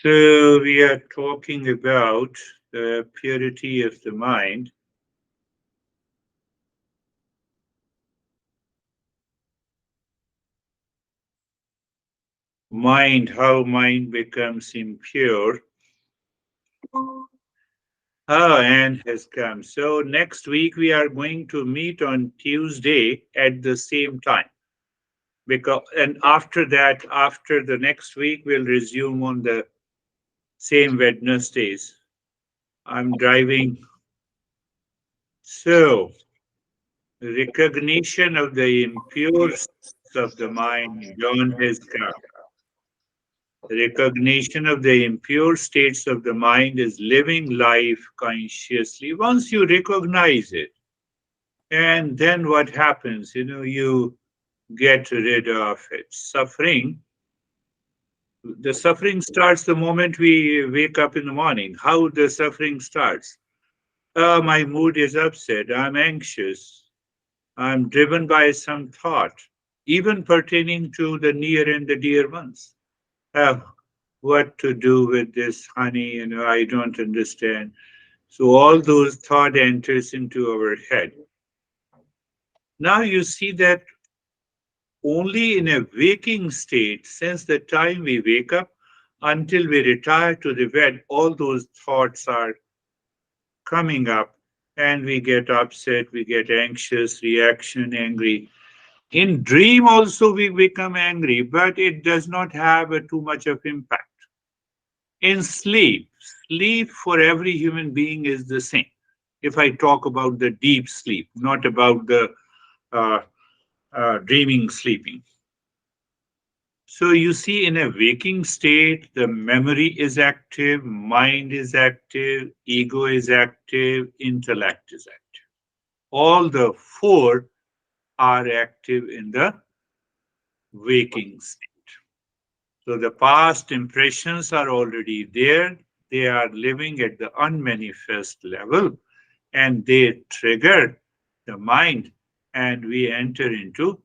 So we are talking about the purity of the mind. Mind, how mind becomes impure. How end has come. So next week we are going to meet on Tuesday at the same time. Because and after that, after the next week, we'll resume on the same Wednesdays. I'm driving. So recognition of the impure states of the mind beyond his come. Recognition of the impure states of the mind is living life consciously. Once you recognize it, and then what happens? You get rid of it. The suffering starts the moment we wake up in the morning. How the suffering starts? My mood is upset. I'm anxious. I'm driven by some thought, even pertaining to the near and the dear ones. Uh, what to do with this honey? I don't understand. So all those thought enters into our head. Now you see that only in a waking state, since the time we wake up until we retire to the bed, all those thoughts are coming up and we get upset, we get anxious, reaction, angry. In dream also we become angry, but it does not have too much of impact. In sleep, sleep for every human being is the same. If I talk about the deep sleep, not about the uh, dreaming sleeping. So you see, in a waking state, the memory is active, mind is active, ego is active, intellect is active. All the four are active in the waking state. So the past impressions are already there. They are living at the unmanifest level and they trigger the mind and we enter into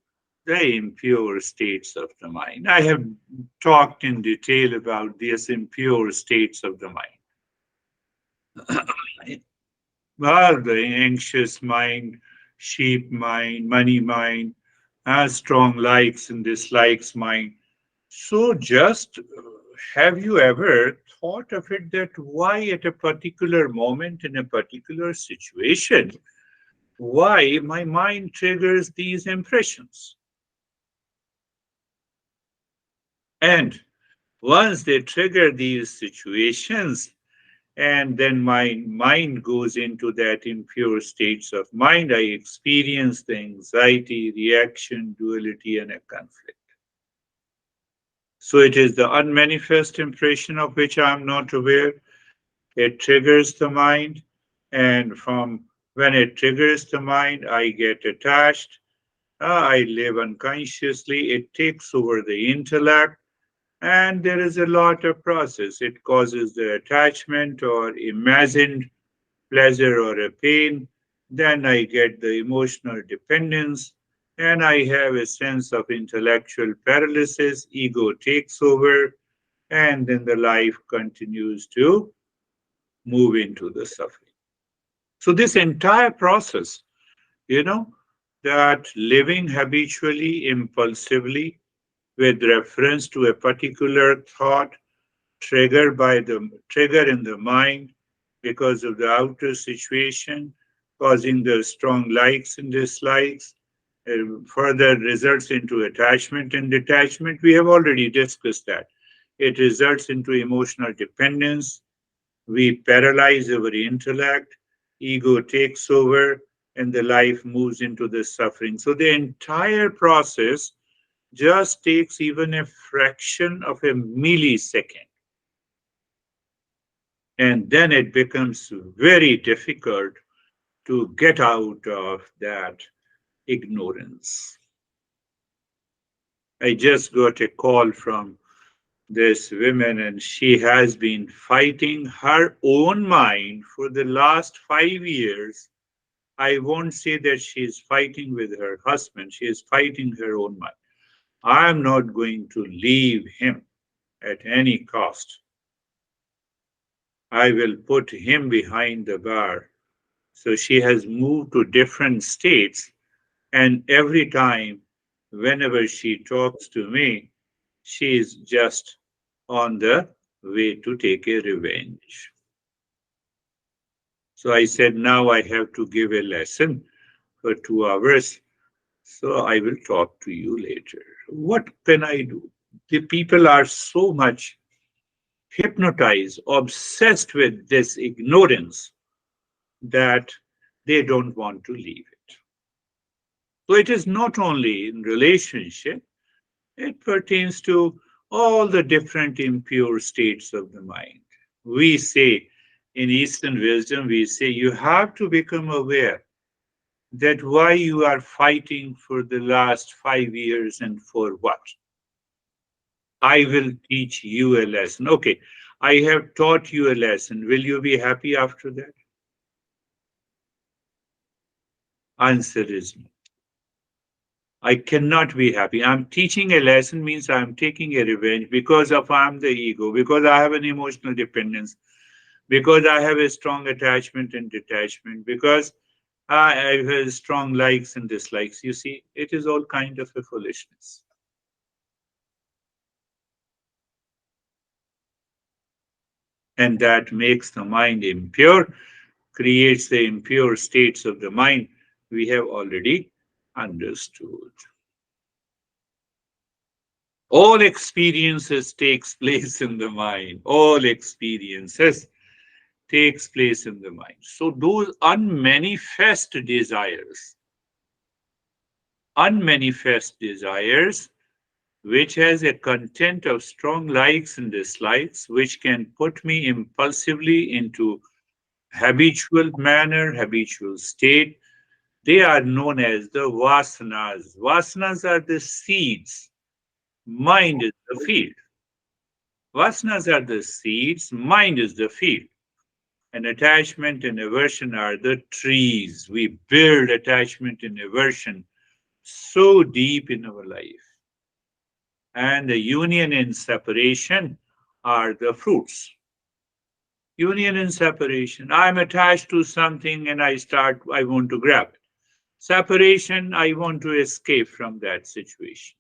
the impure states of the mind. I have talked in detail about these impure states of the mind. Well, the anxious mind, sheep mind, money mind, strong likes and dislikes mind. So, just have you ever thought of it that why at a particular moment in a particular situation, why my mind triggers these impressions? And once they trigger these situations, and then my mind goes into that impure states of mind, I experience the anxiety, reaction, duality, and a conflict. So it is the unmanifest impression of which I am not aware. It triggers the mind, and from when it triggers the mind, I get attached. I live unconsciously. It takes over the intellect, and there is a lot of process. It causes the attachment or imagined pleasure or a pain. Then I get the emotional dependence, and I have a sense of intellectual paralysis. Ego takes over, and then the life continues to move into the suffering. So, this entire process, you know, that living habitually, impulsively, with reference to a particular thought triggered by the trigger in the mind because of the outer situation, causing the strong likes and dislikes, further results into attachment and detachment. We have already discussed that. It results into emotional dependence. We paralyze our intellect, ego takes over, and the life moves into the suffering. So the entire process just takes even a fraction of a millisecond. And then it becomes very difficult to get out of that ignorance. I just got a call from this woman, and she has been fighting her own mind for the last 5 years. I won't say that she is fighting with her husband, she is fighting her own mind. I am not going to leave him at any cost. I will put him behind the bar. So she has moved to different states, and every time, whenever she talks to me, she is just on the way to take a revenge. So I said, now I have to give a lesson for 2 hours. So I will talk to you later. What can I do? The people are so much hypnotized, obsessed with this ignorance that they don't want to leave it. So it is not only in relationship, it pertains to all the different impure states of the mind. We say in Eastern wisdom, we say you have to become aware that why you are fighting for the last 5 years and for what. I will teach you a lesson. Okay, I have taught you a lesson. Will you be happy after that? Answer is no. I cannot be happy. I'm teaching a lesson means I'm taking a revenge because of I'm the ego, because I have an emotional dependence, because I have a strong attachment and detachment, because I have strong likes and dislikes. You see, it is all kind of a foolishness. And that makes the mind impure, creates the impure states of the mind we have already understood. All experiences takes place in the mind. All experiences takes place in the mind. So those unmanifest desires, which has a content of strong likes and dislikes, which can put me impulsively into habitual manner, habitual state, they are known as the vasanas. Vasanas are the seeds. Mind is the field. Vasanas are the seeds. Mind is the field. And attachment and aversion are the trees. We build attachment and aversion so deep in our life. And the union and separation are the fruits. Union and separation. I'm attached to something and I want to grab it. Separation, I want to escape from that situation.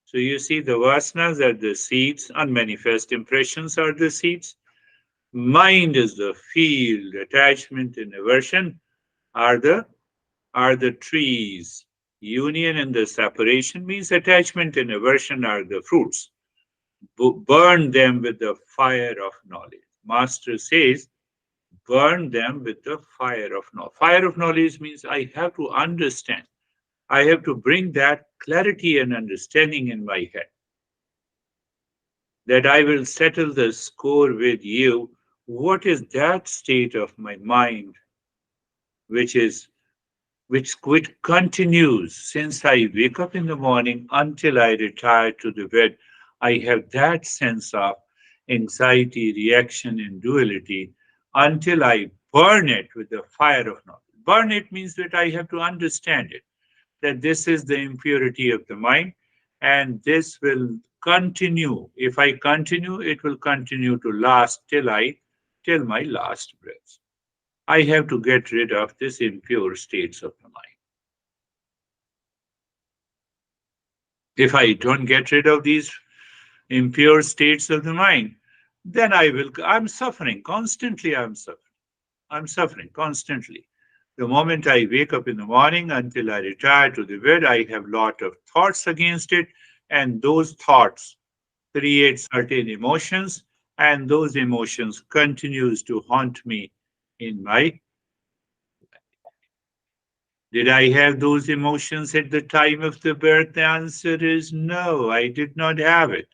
So you see, the vasanas are the seeds, unmanifest impressions are the seeds. Mind is the field, attachment and aversion are the trees. Union and the separation means attachment and aversion are the fruits. Burn them with the fire of knowledge. Master says, burn them with the fire of knowledge. Fire of knowledge means I have to understand. I have to bring that clarity and understanding in my head that I will settle the score with you. What is that state of my mind which is which continues since I wake up in the morning until I retire to the bed? I have that sense of anxiety, reaction, and duality until I burn it with the fire of knowledge. Burn it means that I have to understand it, that this is the impurity of the mind, and this will continue. If I continue, it will continue to last till my last breath. I have to get rid of this impure states of the mind. If I don't get rid of these impure states of the mind, then I'm suffering constantly. I'm suffering constantly. The moment I wake up in the morning until I retire to the bed, I have lot of thoughts against it, and those thoughts create certain emotions, and those emotions continues to haunt me in my. Did I have those emotions at the time of the birth? The answer is no, I did not have it.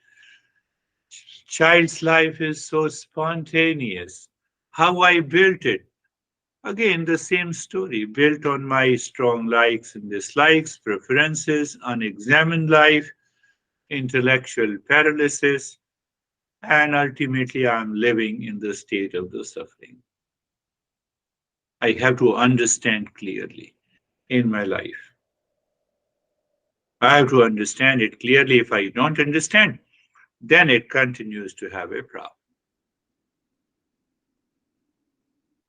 Child's life is so spontaneous. How I built it? Again, the same story, built on my strong likes and dislikes, preferences, unexamined life, intellectual paralysis, and ultimately I'm living in the state of the suffering. I have to understand clearly in my life. I have to understand it clearly. If I don't understand, then it continues to have a problem.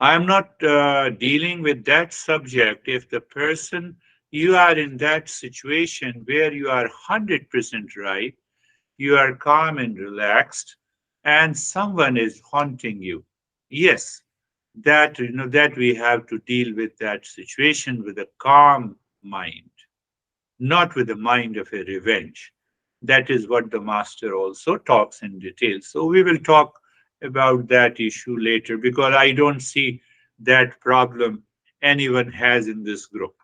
I am not dealing with that subject if the person you are in that situation where you are 100% right, you are calm and relaxed, and someone is haunting you. Yes, that that we have to deal with that situation with a calm mind, not with the mind of a revenge. That is what the master also talks in detail. So we will talk about that issue later because I don't see that problem anyone has in this group.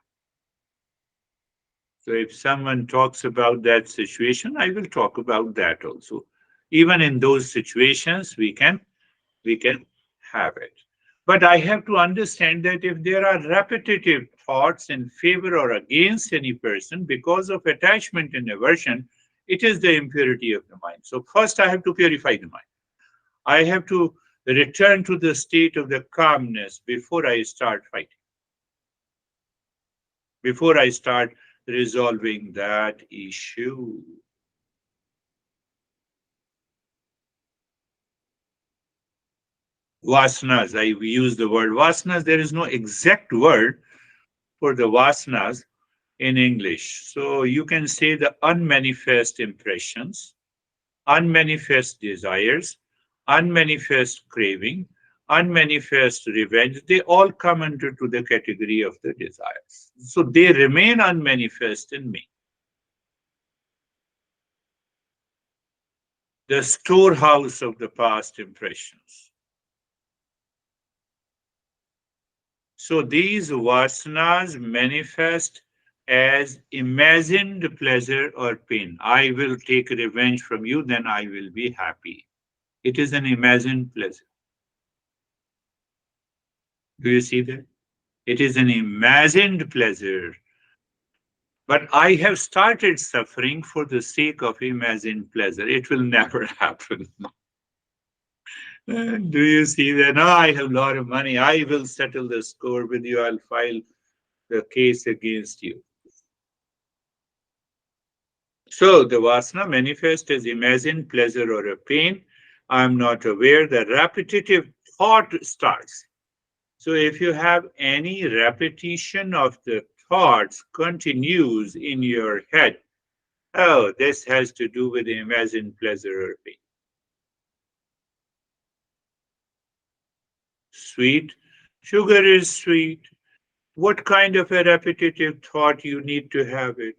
So if someone talks about that situation, I will talk about that also. Even in those situations, we can have it. But I have to understand that if there are repetitive thoughts in favor or against any person because of attachment and aversion, it is the impurity of the mind. So first I have to purify the mind. I have to return to the state of the calmness before I start fighting, before I start resolving that issue. Vasanas, I use the word vasanas. There is no exact word for the vasanas in English. So you can say the unmanifest impressions, unmanifest desires, unmanifest craving, unmanifest revenge, they all come under to the category of the desires. So they remain unmanifest in me. The storehouse of the past impressions. So these vasanas manifest as imagined pleasure or pain. I will take revenge from you, then I will be happy. It is an imagined pleasure. Do you see that? It is an imagined pleasure. But I have started suffering for the sake of imagined pleasure. It will never happen. Do you see that? No, I have a lot of money. I will settle the score with you. I'll file the case against you. So the vasana manifests as imagined pleasure or a pain. I'm not aware. The repetitive thought starts. So if you have any repetition of the thoughts continues in your head, oh, this has to do with imagined pleasure or pain. Sweet. Sugar is sweet. What kind of a repetitive thought you need to have it?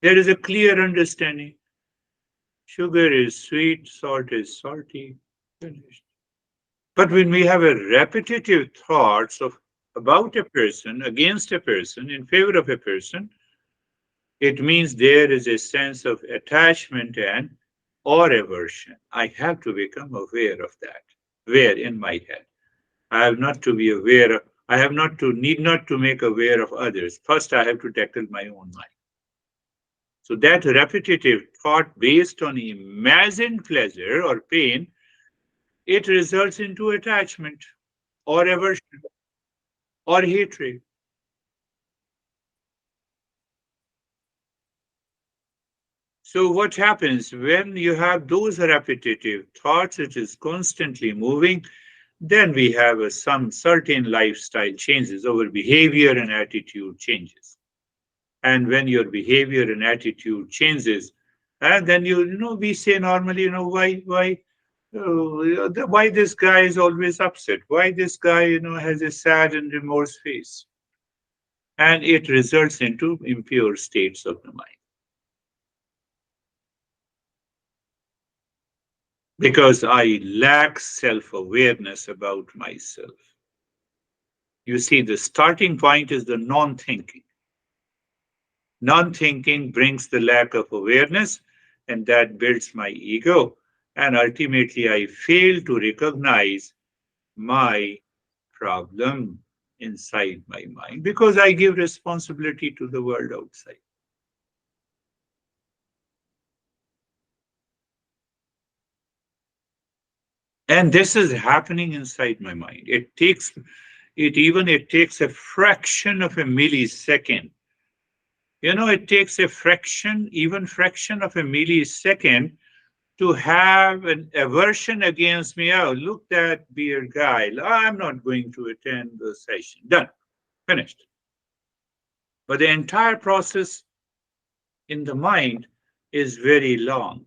There is a clear understanding. Sugar is sweet, salt is salty. Finished. But when we have a repetitive thoughts of about a person, against a person, in favor of a person, it means there is a sense of attachment and or aversion. I have to become aware of that. Where in my head? I have not to be aware of, I have not to need not to make aware of others. First I have to tackle my own mind. So that repetitive thought based on imagined pleasure or pain, it results into attachment or aversion or hatred. So what happens when you have those repetitive thoughts, it is constantly moving, then we have some certain lifestyle changes, our behavior and attitude changes. And when your behavior and attitude changes, and then we say normally, why this guy is always upset? Why this guy, has a sad and remorse face? And it results into impure states of the mind. Because I lack self awareness about myself. You see, the starting point is the non thinking. Non thinking brings the lack of awareness, and that builds my ego. And ultimately, I fail to recognize my problem inside my mind because I give responsibility to the world outside. And this is happening inside my mind. It takes a fraction of a millisecond. It takes a fraction, even fraction of a millisecond to have an aversion against me. Oh, look that beer guy. I'm not going to attend the session. Done. Finished. But the entire process in the mind is very long.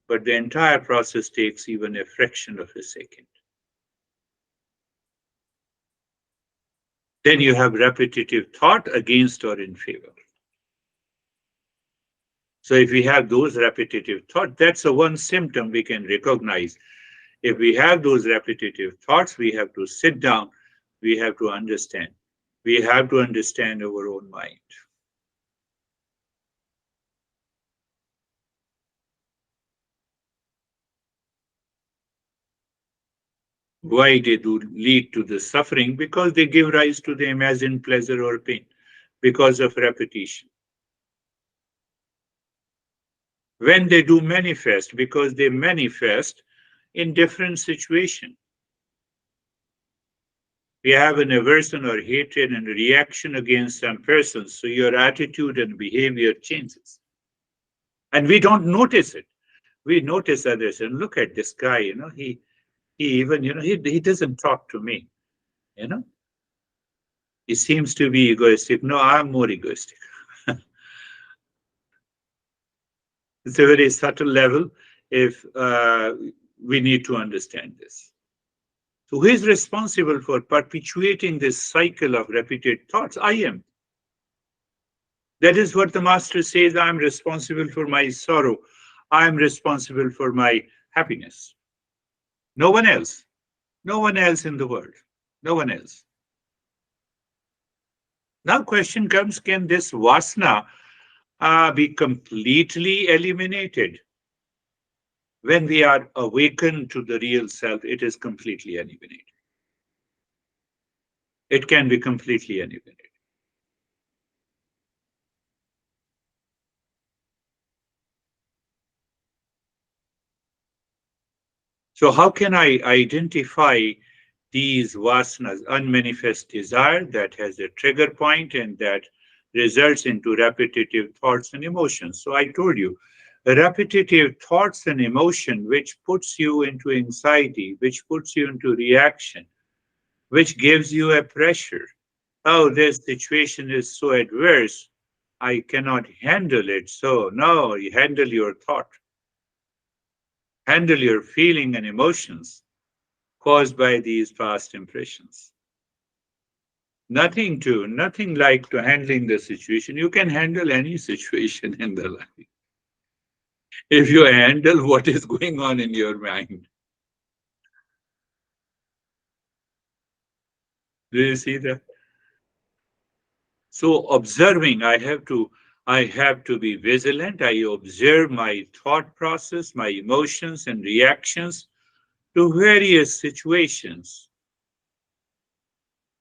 But the entire process takes even a fraction of a second. Then you have repetitive thought against or in favor. So if we have those repetitive thoughts, that's the one symptom we can recognize. If we have those repetitive thoughts, we have to sit down, we have to understand. We have to understand our own mind. Why they do lead to the suffering? Because they give rise to the imagined pleasure or pain because of repetition. When they do manifest, because they manifest in different situations. We have an aversion or hatred and a reaction against some person, so your attitude and behavior changes. And we don't notice it. We notice others and look at this guy, he even, he doesn't talk to me, you know, he seems to be egoistic. No, I'm more egoistic. It's a very subtle level if we need to understand this. So who is responsible for perpetuating this cycle of repeated thoughts? I am. That is what the master says. I'm responsible for my sorrow. I'm responsible for my happiness. No one else. No one else in the world. No one else. Now, question comes: can this vasana be completely eliminated? When we are awakened to the real self, it is completely eliminated. It can be completely eliminated. So, how can I identify these vasanas, unmanifest desire that has a trigger point and that results into repetitive thoughts and emotions? So, I told you, repetitive thoughts and emotion, which puts you into anxiety, which puts you into reaction, which gives you a pressure. Oh, this situation is so adverse. I cannot handle it. So, no, you handle your thought, handle your feeling and emotions caused by these past impressions. Nothing like to handling the situation. You can handle any situation in the life if you handle what is going on in your mind. Do you see that? So observing, I have to be vigilant. I observe my thought process, my emotions and reactions to various situations.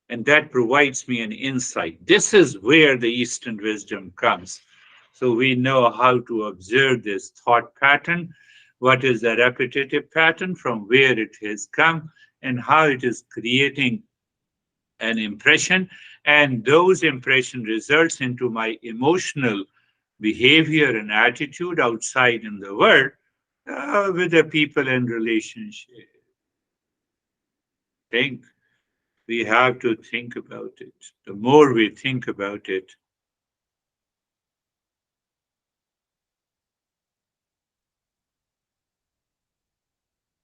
And that provides me an insight. This is where the Eastern wisdom comes. So we know how to observe this thought pattern, what is the repetitive pattern, from where it has come, and how it is creating an impression. And those impression results into my emotional behavior and attitude outside in the world with the people and relationship. Think. We have to think about it. The more we think about it,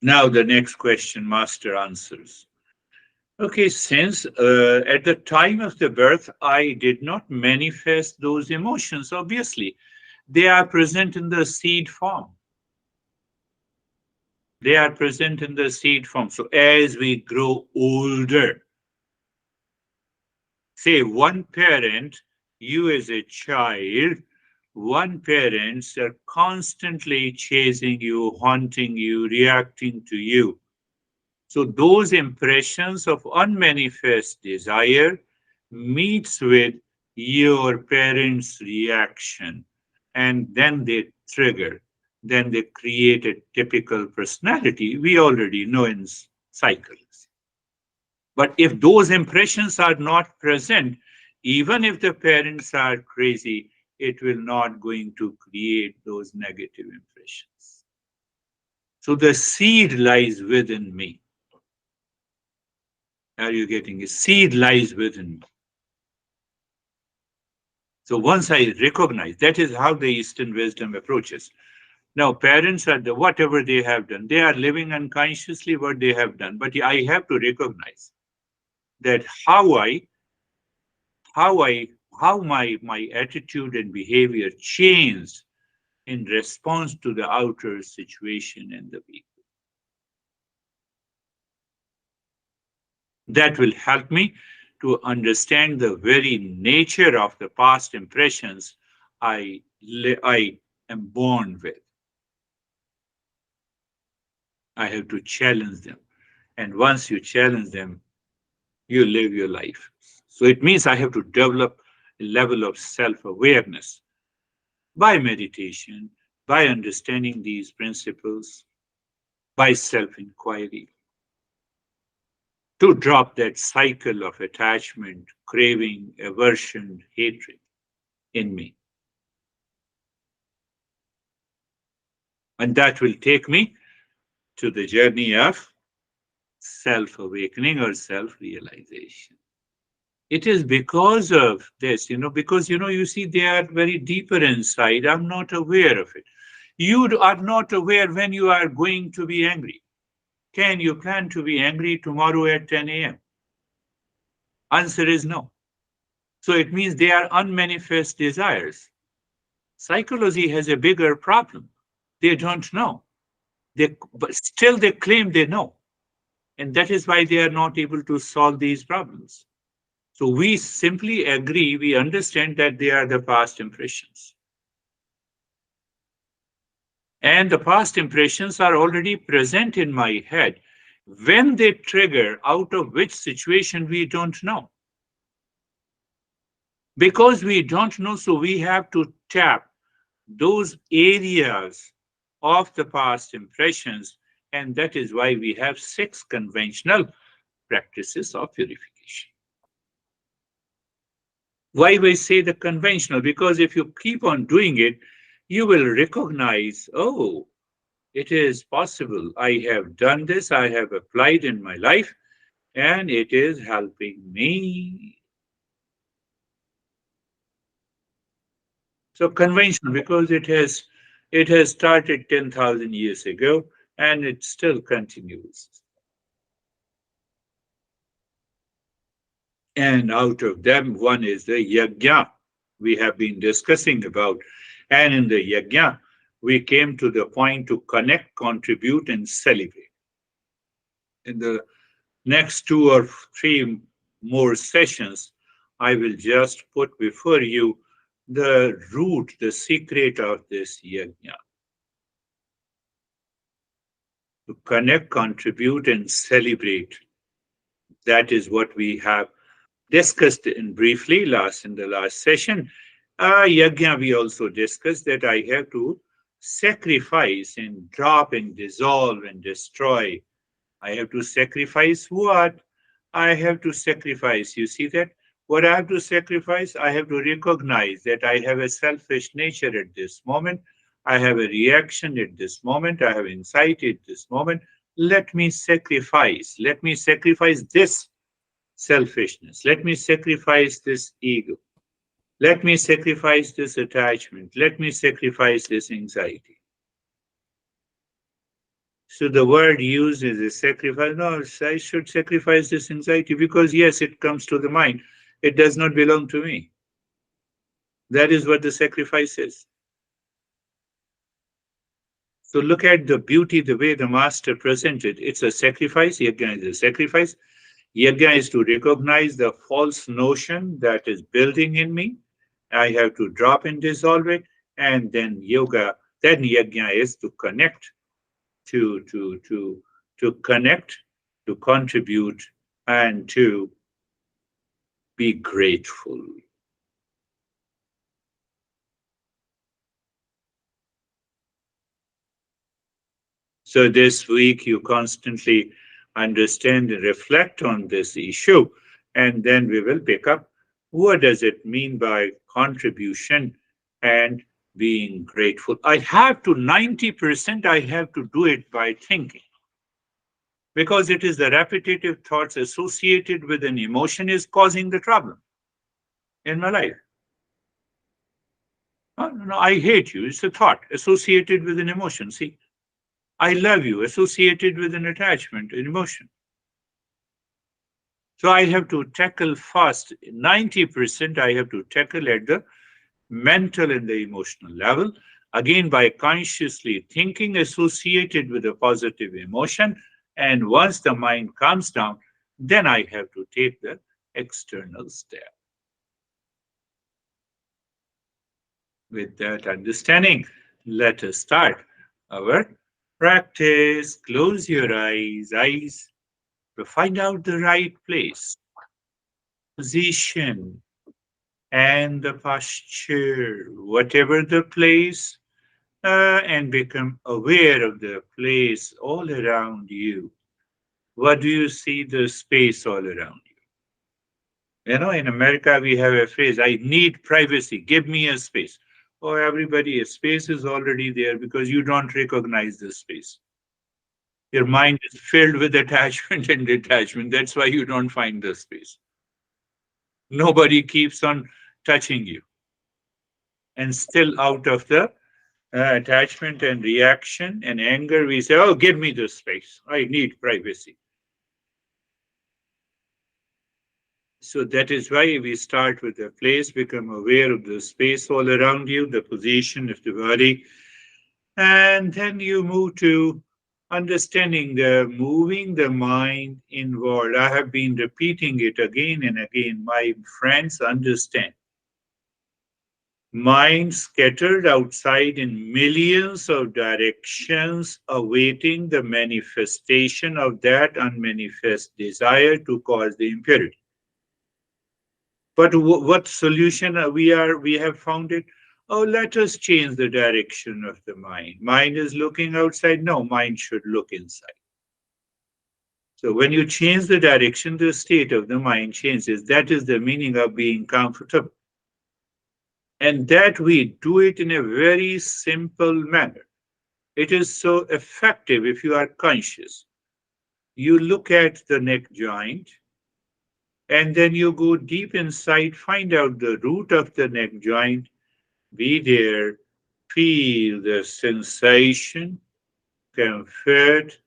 now the next question, Master answers. Okay, since at the time of the birth, I did not manifest those emotions, obviously, they are present in the seed form. They are present in the seed form. So as we grow older, say one parent, you as a child, one parents are constantly chasing you, haunting you, reacting to you. So those impressions of unmanifest desire meets with your parents' reaction, and then they trigger, then they create a typical personality we already know in cycles. But if those impressions are not present, even if the parents are crazy, it will not going to create those negative impressions. So the seed lies within me. Are you getting it? Seed lies within me. So once I recognize, that is how the Eastern wisdom approaches. Now, parents are whatever they have done, they are living unconsciously what they have done. But I have to recognize that how I, how my attitude and behavior changed in response to the outer situation and the people. That will help me to understand the very nature of the past impressions I am born with. I have to challenge them. And once you challenge them, you live your life. So it means I have to develop a level of self awareness by meditation, by understanding these principles, by self inquiry, to drop that cycle of attachment, craving, aversion, hatred in me. And that will take me to the journey of self awakening or self realization. It is because of this, because, you see, they are very deeper inside. I'm not aware of it. You are not aware when you are going to be angry. Can you plan to be angry tomorrow at 10 a.m.? Answer is no. So it means they are unmanifest desires. Psychology has a bigger problem. They don't know. But still they claim they know. And that is why they are not able to solve these problems. So we simply agree, we understand that they are the past impressions. And the past impressions are already present in my head. When they trigger, out of which situation we don't know. Because we don't know, so we have to tap those areas of the past impressions. And that is why we have 6 conventional practices of purification. Why we say the conventional? Because if you keep on doing it, you will recognize, oh, it is possible. I have done this, I have applied in my life, and it is helping me. So conventional because it has started 10,000 years ago and it still continues. And out of them, one is the yajna we have been discussing about. And in the yajna, we came to the point to connect, contribute, and celebrate. In the next 2 or 3 more sessions, I will just put before you the root, the secret of this yajna. To connect, contribute, and celebrate. That is what we have discussed in briefly in the last session. Yajna, we also discussed that I have to sacrifice and drop and dissolve and destroy. I have to sacrifice what? I have to sacrifice. You see that? What I have to sacrifice, I have to recognize that I have a selfish nature at this moment. I have a reaction at this moment. I have insight at this moment. Let me sacrifice. Let me sacrifice this selfishness. Let me sacrifice this ego. Let me sacrifice this attachment. Let me sacrifice this anxiety. So the word used is a sacrifice. No, I should sacrifice this anxiety because, yes, it comes to the mind. It does not belong to me. That is what the sacrifice is. So look at the beauty, the way the master presented. It's a sacrifice. Yajna is a sacrifice. Yajna is to recognize the false notion that is building in me. I have to drop and dissolve it. And then then yajna is to connect, to connect, to contribute, and to be grateful. So this week you constantly understand and reflect on this issue, and then we will pick up what does it mean by contribution and being grateful. I have to 90%, I have to do it by thinking because it is the repetitive thoughts associated with an emotion is causing the problem in my life. No, I hate you. It's a thought associated with an emotion. See, I love you associated with an attachment, an emotion. So I have to tackle first 90%, I have to tackle at the mental and the emotional level. Again, by consciously thinking associated with a positive emotion. And once the mind calms down, then I have to take the external step. With that understanding, let us start our practice. Close your eyes to find out the right place, position, and the posture, whatever the place, and become aware of the place all around you. What do you see the space all around you? You know, in America, we have a phrase, I need privacy, give me a space. Oh, everybody, a space is already there because you don't recognize the space. Your mind is filled with attachment and detachment. That's why you don't find the space. Nobody keeps on touching you. And still out of the attachment and reaction and anger, we say, oh, give me the space. I need privacy. So that is why we start with the place, become aware of the space all around you, the position of the body, and then you move to understanding the moving the mind inward. I have been repeating it again and again. My friends, understand. Mind scattered outside in millions of directions, awaiting the manifestation of that unmanifest desire to cause the impurity. But what solution we have found it? Oh, let us change the direction of the mind. Mind is looking outside. No, mind should look inside. So when you change the direction, the state of the mind changes. That is the meaning of being comfortable. And that we do it in a very simple manner. It is so effective if you are conscious. You look at the neck joint and then you go deep inside, find out the root of the neck joint, be there, feel the sensation, comfort,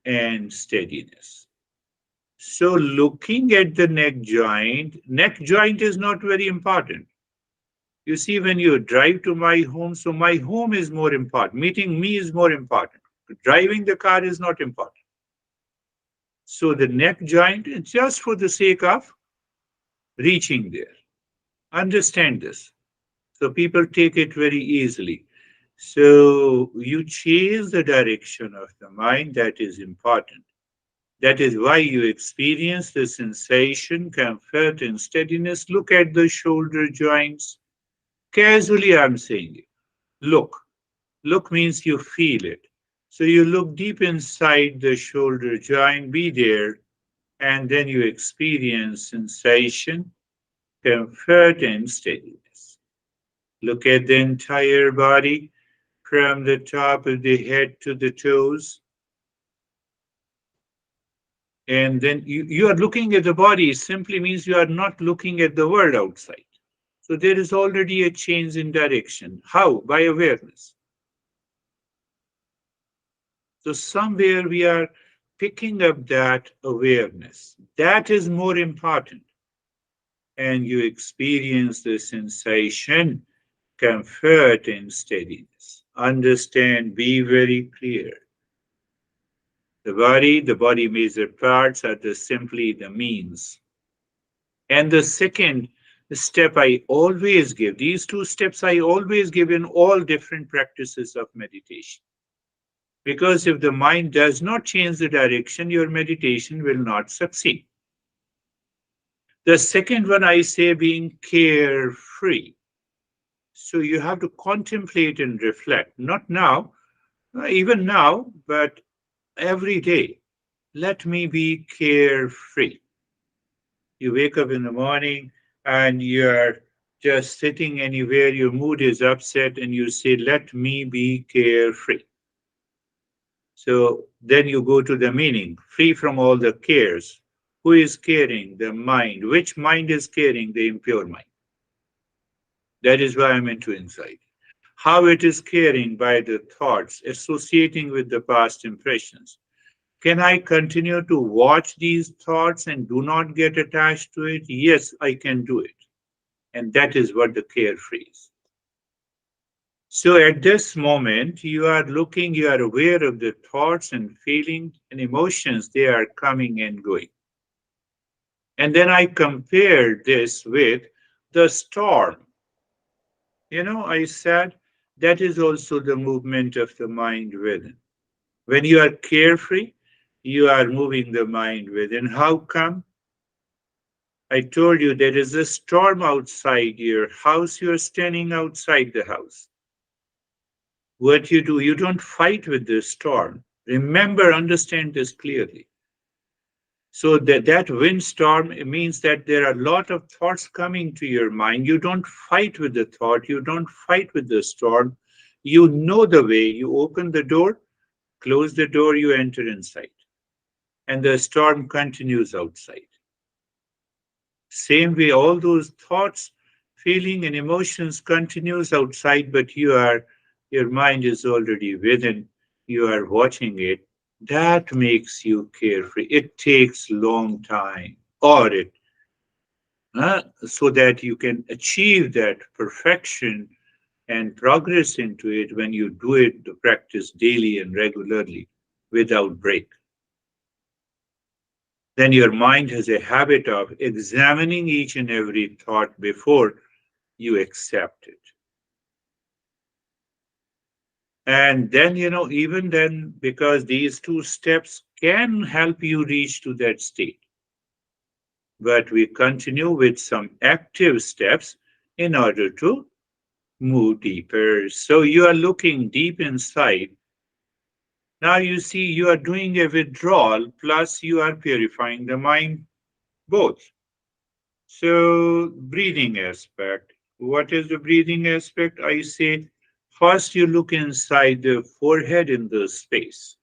and steadiness. So, looking at the neck joint is not very important. You see, when you drive to my home, so my home is more important. Meeting me is more important. Driving the car is not important. So, the neck joint is just for the sake of reaching there. Understand this. So people take it very easily. So you change the direction of the mind, that is important. That is why you experience the sensation, comfort, and steadiness. Look at the shoulder joints. Casually, I'm saying it. Look. Look means you feel it. So you look deep inside the shoulder joint, be there, and then you experience sensation, comfort, and steadiness. Look at the entire body from the top of the head to the toes. And then you are looking at the body simply means you are not looking at the world outside. So there is already a change in direction. How? By awareness. So somewhere we are picking up that awareness. That is more important. And you experience the sensation, comfort, and steadiness. Understand, be very clear. The body major parts are simply the means. And the second step I always give, these two steps I always give in all different practices of meditation. Because if the mind does not change the direction, your meditation will not succeed. The second one I say being carefree. So you have to contemplate and reflect, not now, even now, but every day. Let me be carefree. You wake up in the morning and you're just sitting anywhere, your mood is upset, and you say, let me be carefree. So then you go to the meaning, free from all the cares. Who is caring? The mind. Which mind is caring? The impure mind. That is why I'm into insight. How it is caring by the thoughts associating with the past impressions. Can I continue to watch these thoughts and do not get attached to it? Yes, I can do it. And that is what the carefree is. So at this moment, you are looking, you are aware of the thoughts and feelings and emotions, they are coming and going. And then I compare this with the storm. I said that is also the movement of the mind within. When you are carefree, you are moving the mind within. How come? I told you there is a storm outside your house, you are standing outside the house. What you do, you don't fight with the storm. Remember, understand this clearly. So that windstorm means that there are a lot of thoughts coming to your mind. You don't fight with the thought, you don't fight with the storm. You know the way. You open the door, close the door, you enter inside. And the storm continues outside. Same way, all those thoughts, feeling, and emotions continues outside, but your mind is already within. You are watching it. That makes you carefree. It takes long time, or so that you can achieve that perfection and progress into it when you do it, to practice daily and regularly without break. Then your mind has a habit of examining each and every thought before you accept it. And then, even then, because these two steps can help you reach to that state, but we continue with some active steps in order to move deeper. So you are looking deep inside. Now you see you are doing a withdrawal, plus you are purifying the mind, both. So, breathing aspect. What is the breathing aspect? I say, first you look inside the forehead in the space.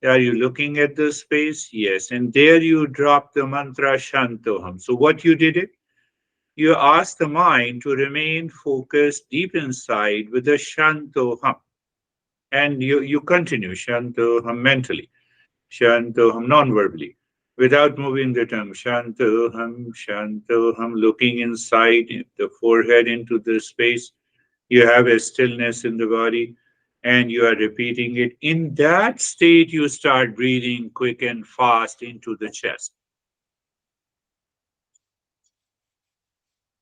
Are you looking at the space? Yes. And there you drop the mantra Shantoham. So, what you did it? You ask the mind to remain focused deep inside with the Shantoham. And you continue Shantoham mentally. Shantoham non-verbally, without moving the tongue. Shantoham, looking inside the forehead into the space. You have a stillness in the body and you are repeating it. In that state, you start breathing quick and fast into the chest.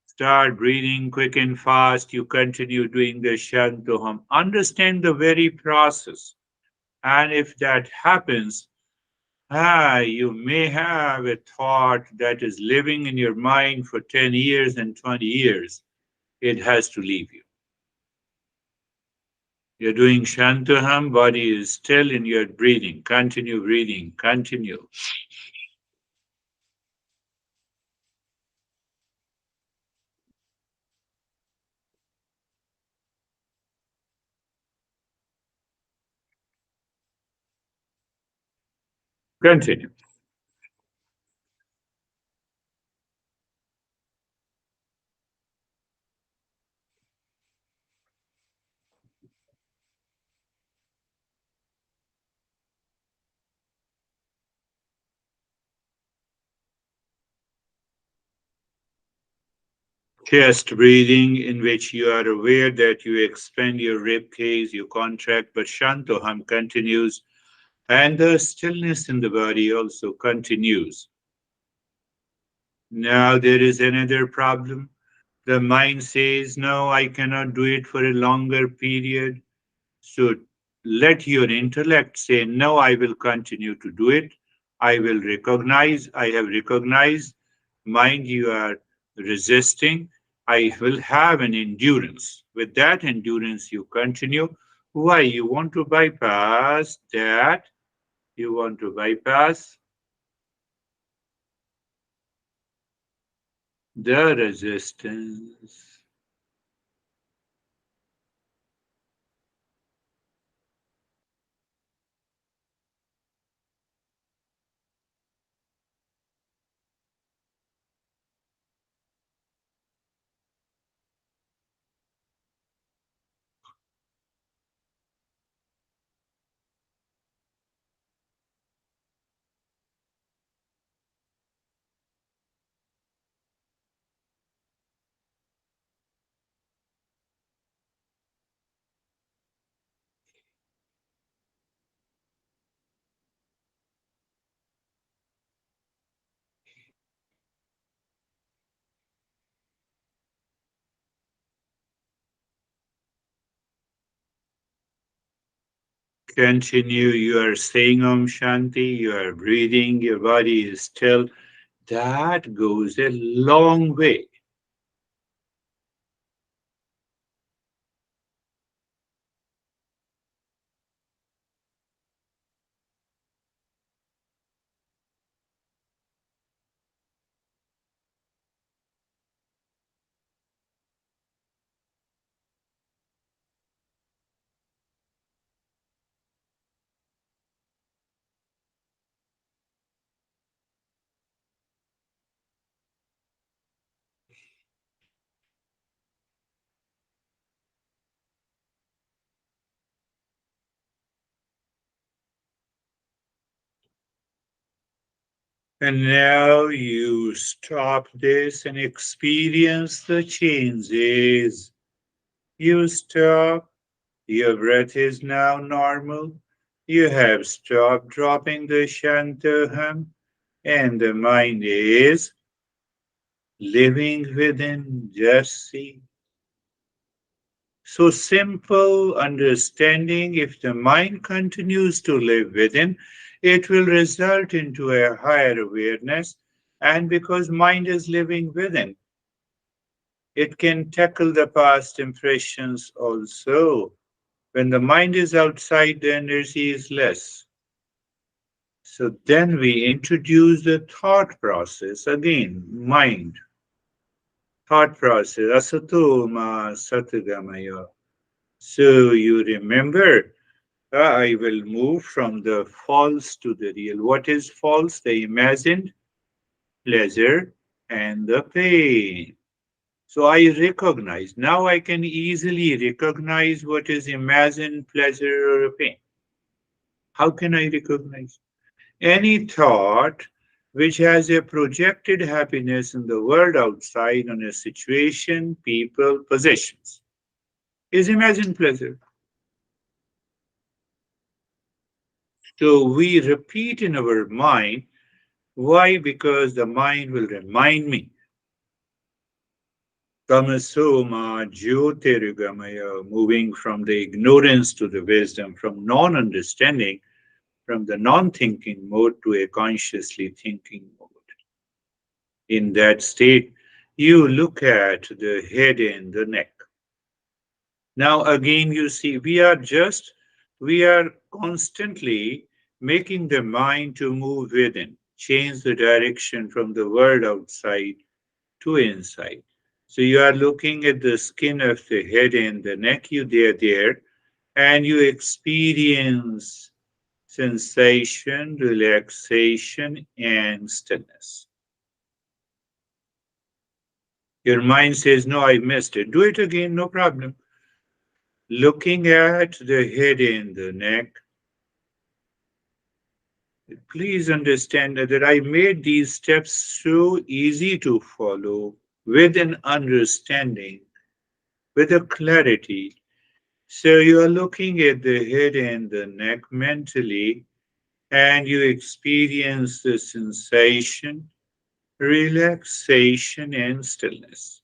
Start breathing quick and fast. You continue doing the Shantoham. Understand the very process. And if that happens, you may have a thought that is living in your mind for 10 years and 20 years. It has to leave you. You're doing Shantaham, body is still, and you're breathing. Continue breathing. Continue. Continue. Chest breathing, in which you are aware that you expand your rib cage, you contract, but Shantaham continues, and the stillness in the body also continues. Now there is another problem. The mind says, no, I cannot do it for a longer period. So let your intellect say, no, I will continue to do it. I have recognized, mind, you are resisting. I will have an endurance. With that endurance, you continue. Why? You want to bypass that. You want to, the resistance. Continue. You are saying Om Shanti, you are breathing, your body is still. That goes a long way. And now you stop this and experience the changes. You stop. Your breath is now normal. You have stopped dropping the Shantaham, and the mind is living within. Just see. So simple understanding, if the mind continues to live within, it will result into a higher awareness. And because mind is living within, it can tackle the past impressions also. When the mind is outside, the energy is less. So then we introduce the thought process again, mind, thought process, asatoma satagamaya. So you remember, I will move from the false to the real. What is false? The imagined pleasure and the pain. So I recognize, now I can easily recognize what is imagined pleasure or pain. How can I recognize? Any thought which has a projected happiness in the world outside on a situation, people, possessions is imagined pleasure. So we repeat in our mind. Why? Because the mind will remind me. Tamasoma Jyotirgamaya, moving from the ignorance to the wisdom, from non understanding, from the non thinking mode to a consciously thinking mode. In that state, you look at the head and the neck. Now, again, you see, we are constantly making the mind to move within, change the direction from the world outside to inside. So you are looking at the skin of the head and the neck, you there, and you experience sensation, relaxation, and stillness. Your mind says, no, I missed it. Do it again, no problem. Looking at the head and the neck, please understand that I made these steps so easy to follow with an understanding, with a clarity. So you are looking at the head and the neck mentally, and you experience the sensation, relaxation, and stillness.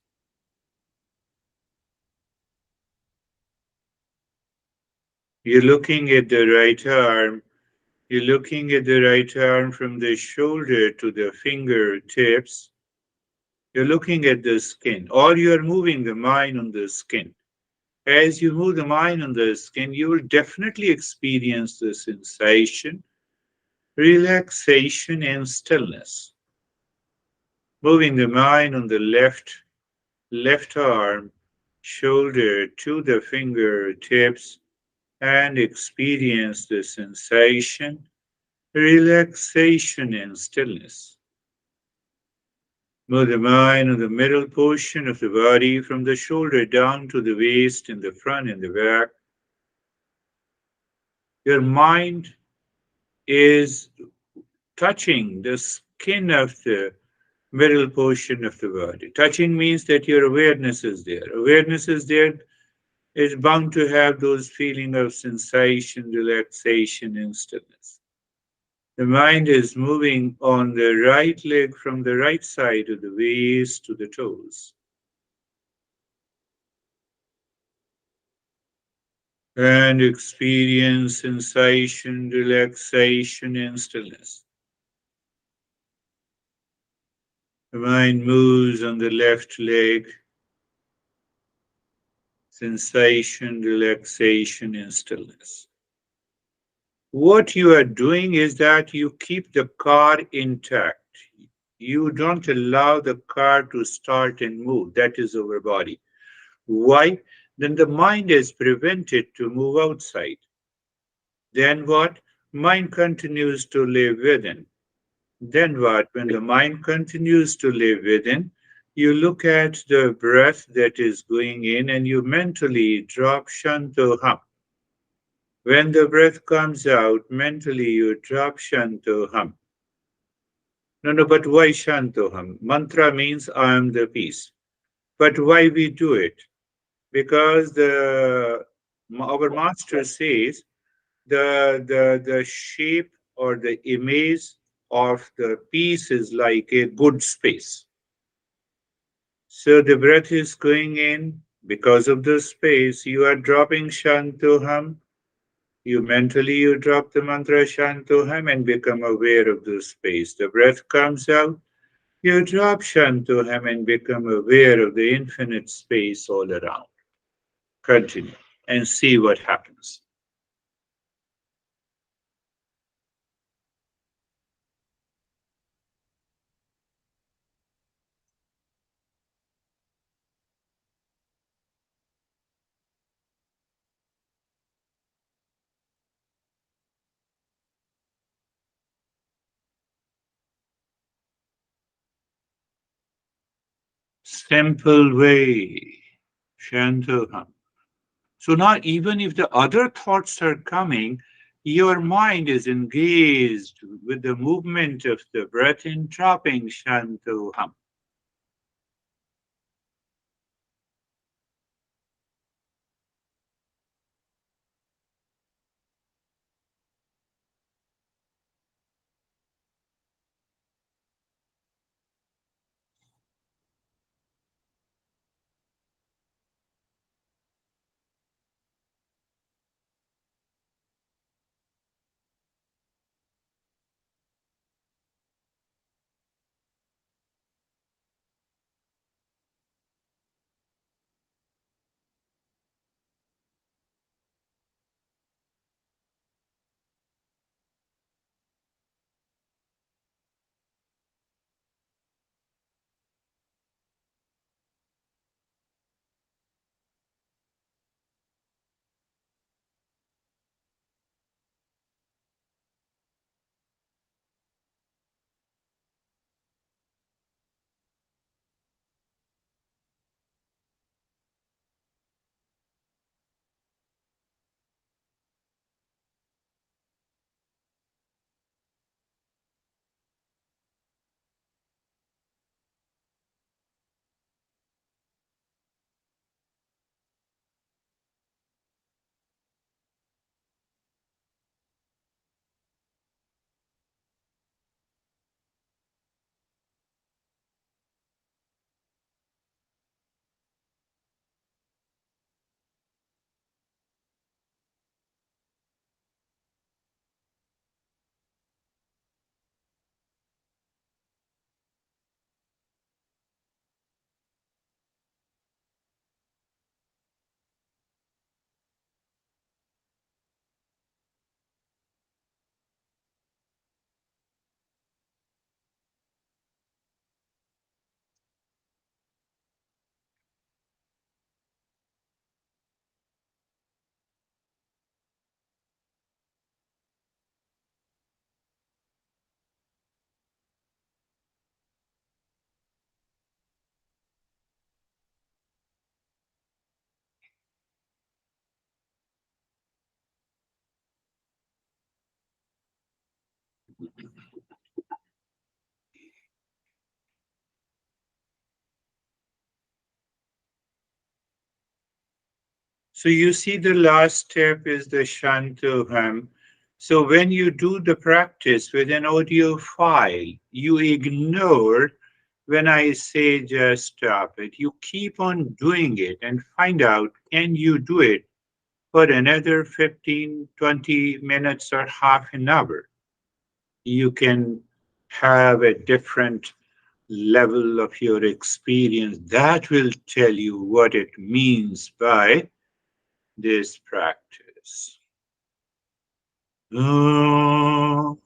You're looking at the right arm. You're looking at the right arm from the shoulder to the fingertips. You're looking at the skin, or you're moving the mind on the skin. As you move the mind on the skin, you will definitely experience the sensation, relaxation, and stillness. moving the mind on the left arm, shoulder to the fingertips, and experience the sensation, relaxation, and stillness. Move the mind on the middle portion of the body from the shoulder down to the waist in the front and the back. Your mind is touching the skin of the middle portion of the body. Touching means that your awareness is there. Awareness is there is bound to have those feeling of sensation, relaxation, and stillness. The mind is moving on the right leg from the right side of the waist to the toes. And experience sensation, relaxation, and stillness. The mind moves on the left leg, sensation, relaxation, and stillness. What you are doing is that you keep the car intact. You don't allow the car to start and move. That is our body. Why? Then the mind is prevented to move outside. Then what? Mind continues to live within. Then what? When the mind continues to live within, you look at the breath that is going in and you mentally drop Shantoham. When the breath comes out, mentally you drop Shantoham. No, no, but why Shantoham? Mantra means I am the peace. But why we do it? Because our master says the shape or the image of the peace is like a good space. So the breath is going in because of the space. You are dropping Shantoham. You drop the mantra Shantoham and become aware of the space. The breath comes out. You drop Shantoham and become aware of the infinite space all around. Continue and see what happens. Simple way. Shantoham. So now, even if the other thoughts are coming, your mind is engaged with the movement of the breath in dropping Shantoham. So you see, the last step is the Shantoham. So when you do the practice with an audio file, you ignore when I say just stop it. You keep on doing it and find out, can you do it for another 15, 20 minutes or half an hour? You can have a different level of your experience that will tell you what it means by this practice. Om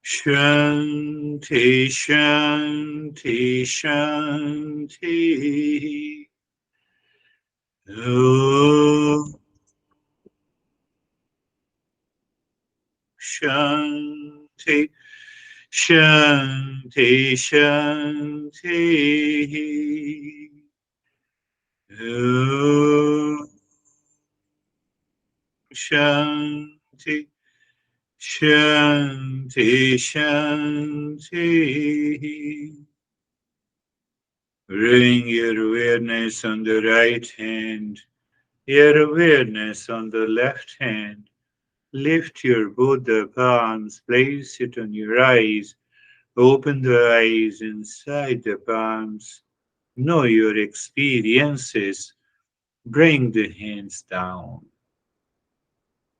Shanti Shanti Shanti. Om Shanti Shanti Shanti. Om Shanti Shanti Shanti. Bring your awareness on the right hand, your awareness on the left hand. Lift your both the palms, place it on your eyes. Open the eyes inside the palms. Know your experiences. Bring the hands down.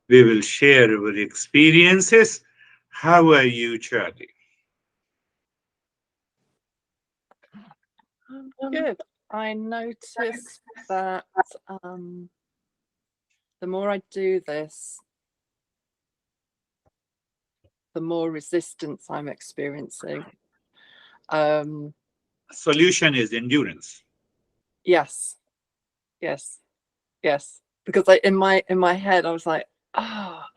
We will share our experiences. How are you, Charlie? Good. I noticed that the more I do this, the more resistance I'm experiencing. Solution is endurance. Yes, yes, yes. Because in my head, I was like,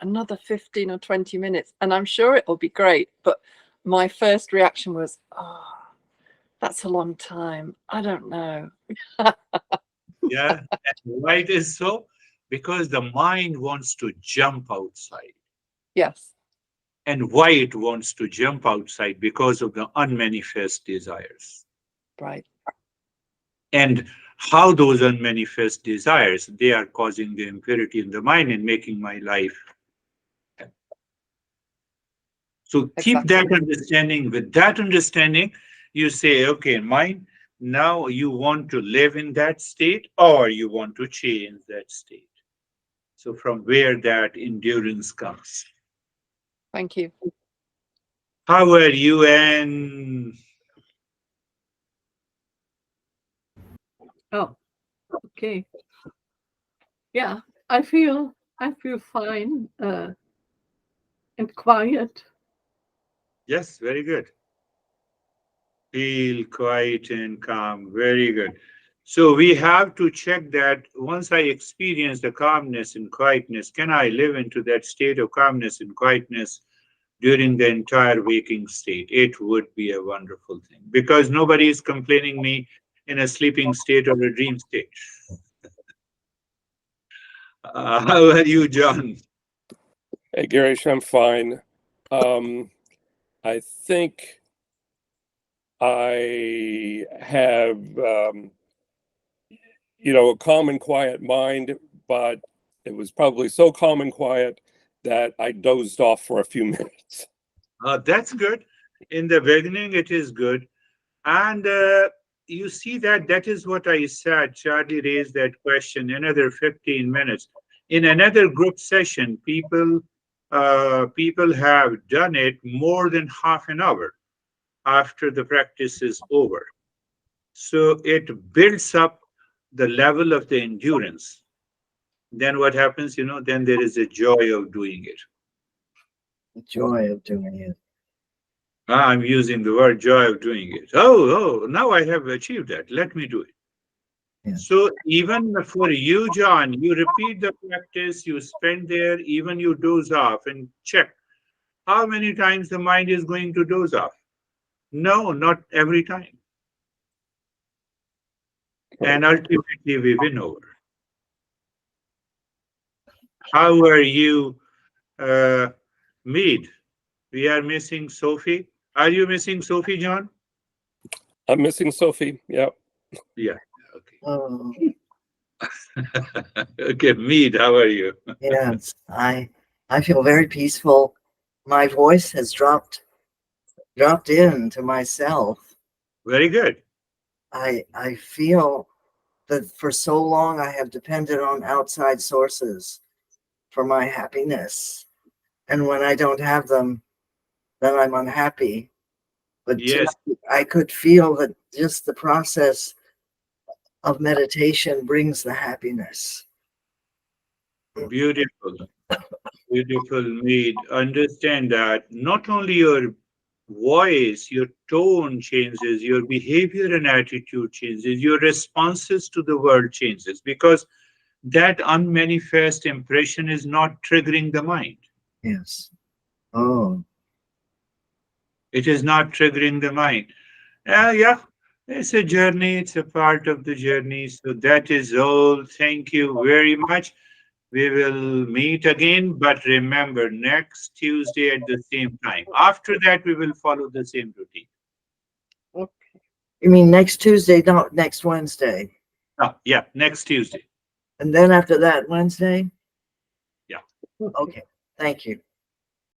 another 15 or 20 minutes, and I'm sure it'll be great. But my first reaction was, that's a long time. I don't know. Yeah. And why it is so? Because the mind wants to jump outside. Yes. And why it wants to jump outside? Because of the unmanifest desires. Right. And how those unmanifest desires, they are causing the impurity in the mind and making my life. So keep Exactly. that understanding. With that understanding, you say, okay, mind, now you want to live in that state or you want to change that state. So from where that endurance comes. Thank you. How are you? And Oh, okay. Yeah, I feel fine and quiet. yes, very good. Feel quiet and calm. Very good. So we have to check that once I experience the calmness and quietness, can I live into that state of calmness and quietness during the entire waking state? It would be a wonderful thing because nobody is complaining me in a sleeping state or a dream state. How are you, John? Hey, Girish, I'm fine. I think I have, a calm and quiet mind, but it was probably so calm and quiet that I dozed off for a few minutes. That's good. In the beginning, it is good. And you see that is what I said. Charlie raised that question. Another 15 minutes. In another group session, people have done it more than half an hour after the practice is over. So it builds up the level of the endurance. Then what happens? Then there is a joy of doing it. The joy of doing it. I'm using the word joy of doing it. Oh, now I have achieved that. Let me do it. Yeah. So even for you, John, you repeat the practice, you spend there, even you doze off and check how many times the mind is going to doze off. No, not every time. And ultimately we win over. How are you, Mead? We are missing Sophie. Are you missing Sophie, John? I'm missing Sophie. Yeah. Yeah. Okay. Oh, Okay, Mead, how are you? yes. I feel very peaceful. My voice has dropped into myself. Very good. I feel that for so long I have depended on outside sources for my happiness. And when I don't have them, then I'm unhappy. But Yes, I could feel that just the process of meditation brings the happiness. beautiful. Beautiful, Mead. Understand that not only your voice, your tone changes, your behavior and attitude changes, your responses to the world changes, because that unmanifest impression is not triggering the mind. Yes. Oh, It is not triggering the mind. Yeah, it's a journey, it's a part of the journey. So that is all. Thank you very much. We will meet again, but remember, next Tuesday at the same time. After that, we will follow the same routine. Okay. you mean next Tuesday, not next Wednesday? Ah, yeah, next Tuesday. And then after that, Wednesday? Yeah. Okay. Thank you.